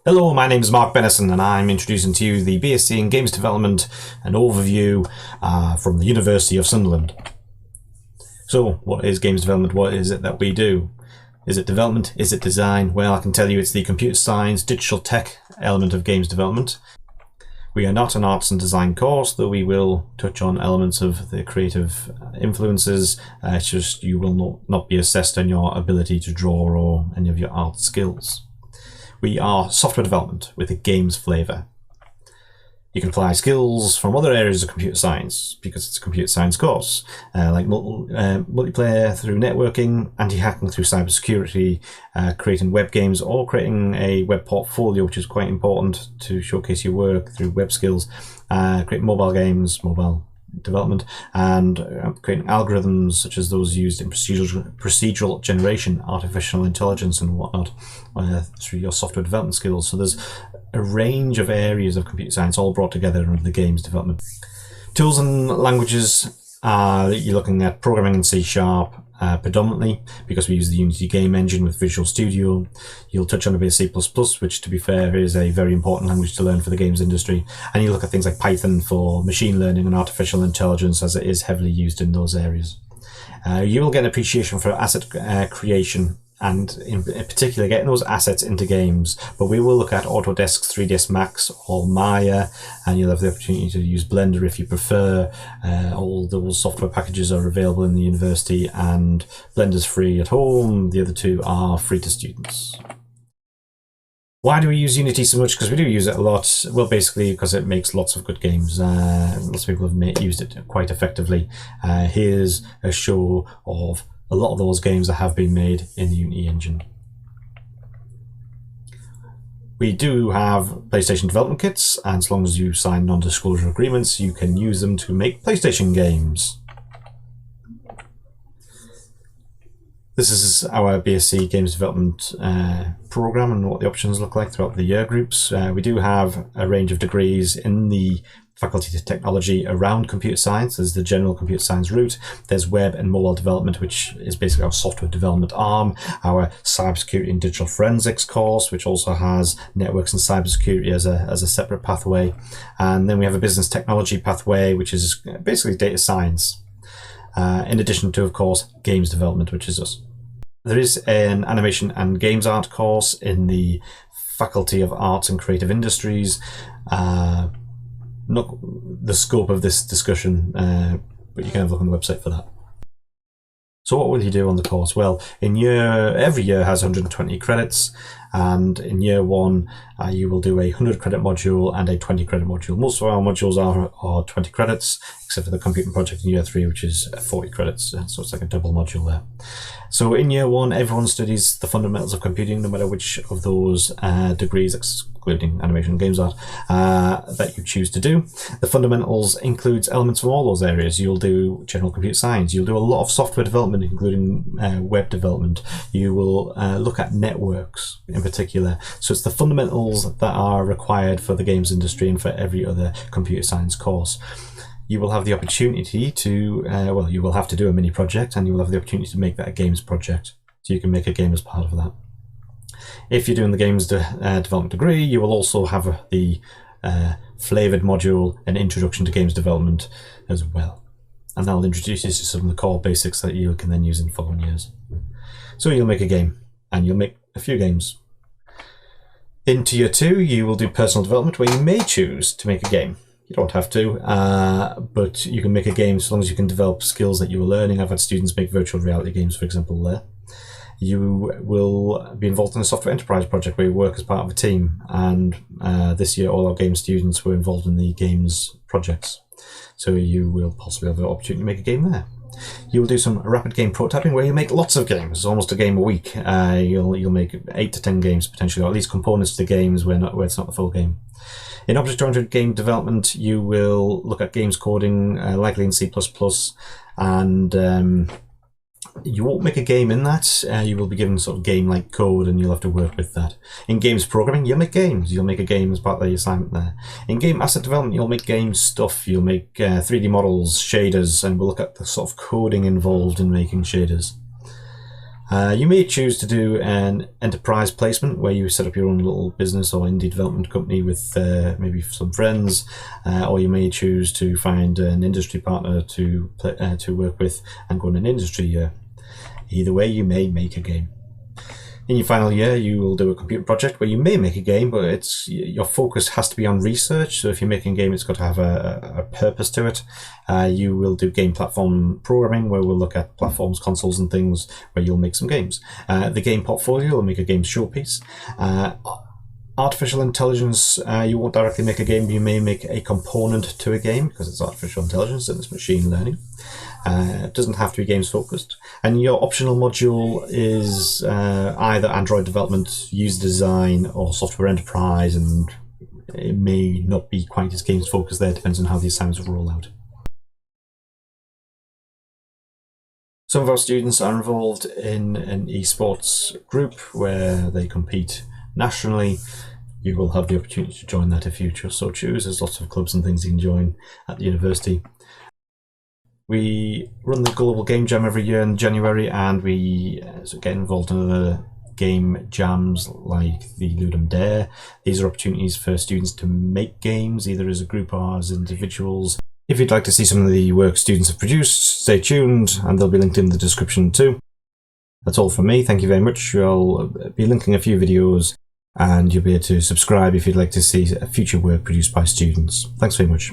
Hello, my name is Mark Bennison and I'm introducing to you the BSc in Games Development, an overview from the University of Sunderland. So, what is games development? What is it that we do? Is it development? Is it design? Well, I can tell you it's the computer science, digital tech element of games development. We are not an arts and design course, though we will touch on elements of the creative influences. It's just you will not be assessed on your ability to draw or any of your art skills. We are software development with a games flavour. You can apply skills from other areas of computer science because it's a computer science course, like multiplayer through networking, anti-hacking through cybersecurity, creating web games or creating a web portfolio, which is quite important to showcase your work through web skills, creating mobile games, mobile development, and creating algorithms such as those used in procedural generation, artificial intelligence and whatnot through your software development skills. So there's a range of areas of computer science all brought together under the games development. Tools and languages, you're looking at programming in C# predominantly because we use the Unity game engine with Visual Studio. You'll touch on a bit of C++, which to be fair is a very important language to learn for the games industry, and you look at things like Python for machine learning and artificial intelligence, as it is heavily used in those areas. You will get an appreciation for asset creation and in particular getting those assets into games, but we will look at Autodesk's 3ds Max or Maya, and you'll have the opportunity to use Blender if you prefer. All those software packages are available in the university, and Blender's free at home. The other two are free to students. Why do we use Unity so much? Because we do use it a lot. Well, basically because it makes lots of good games. Lots of people have used it quite effectively. Here's a show of a lot of those games that have been made in the Unity engine. We do have PlayStation development kits, and as long as you sign non-disclosure agreements, you can use them to make PlayStation games. This is our BSc Games Development program and what the options look like throughout the year groups. We do have a range of degrees in the Faculty of Technology around computer science. There's the general computer science route. There's web and mobile development, which is basically our software development arm. Our cybersecurity and digital forensics course, which also has networks and cybersecurity as a separate pathway. And then we have a business technology pathway, which is basically data science. In addition to, of course, games development, which is us. There is an animation and games art course in the Faculty of Arts and Creative Industries. Not the scope of this discussion, but you can have a look on the website for that. So what will you do on the course? Well, every year has 120 credits, and in year one you will do a 100 credit module and a 20 credit module. Most of our modules are 20 credits, except for the computing project in year 3, which is 40 credits, so it's like a double module there. So in year one, everyone studies the fundamentals of computing, no matter which of those degrees, excluding animation and games art, that you choose to do. The fundamentals includes elements from all those areas. You'll do general computer science, you'll do a lot of software development, including web development. You will look at networks in particular. So it's the fundamentals that are required for the games industry and for every other computer science course. You will have the opportunity to, you will have to do a mini project, and you will have the opportunity to make that a games project. So you can make a game as part of that. If you're doing the games development degree, you will also have the flavoured module, an introduction to games development as well. And that'll introduce you to some of the core basics that you can then use in following years. So you'll make a game, and you'll make a few games. Into year 2, you will do personal development, where you may choose to make a game. You don't have to, but you can make a game so long as you can develop skills that you were learning. I've had students make virtual reality games, for example, there. You will be involved in a software enterprise project where you work as part of a team, and this year all our game students were involved in the games projects. So you will possibly have the opportunity to make a game there. You will do some rapid game prototyping where you make lots of games, almost a game a week. You'll make 8 to 10 games potentially, or at least components to games where it's not the full game. In object-oriented game development, you will look at games coding, likely in C++, and you won't make a game in that. You will be given sort of game-like code, and you'll have to work with that. In games programming, you'll make games. You'll make a game as part of the assignment there. In game asset development, you'll make game stuff. You'll make 3D models, shaders, and we'll look at the sort of coding involved in making shaders. You may choose to do an enterprise placement where you set up your own little business or indie development company with maybe some friends, or you may choose to find an industry partner to work with and go on an industry year. Either way, you may make a game. In your final year, you will do a computer project where you may make a game, but your focus has to be on research. So if you're making a game, it's got to have a purpose to it. You will do game platform programming, where we'll look at platforms, consoles, and things, where you'll make some games. The game portfolio will make a game showpiece. Artificial intelligence, you won't directly make a game, but you may make a component to a game, because it's artificial intelligence and it's machine learning. It doesn't have to be games focused. And your optional module is either Android development, user design, or software enterprise, and it may not be quite as games focused there, depends on how the assignments will roll out. Some of our students are involved in an esports group where they compete nationally. You will have the opportunity to join that if you so choose. There's lots of clubs and things you can join at the university. We run the Global Game Jam every year in January, and we get involved in other game jams like the Ludum Dare. These are opportunities for students to make games, either as a group or as individuals. If you'd like to see some of the work students have produced, stay tuned, and they'll be linked in the description too. That's all from me. Thank you very much. I'll be linking a few videos, and you'll be able to subscribe if you'd like to see future work produced by students. Thanks very much.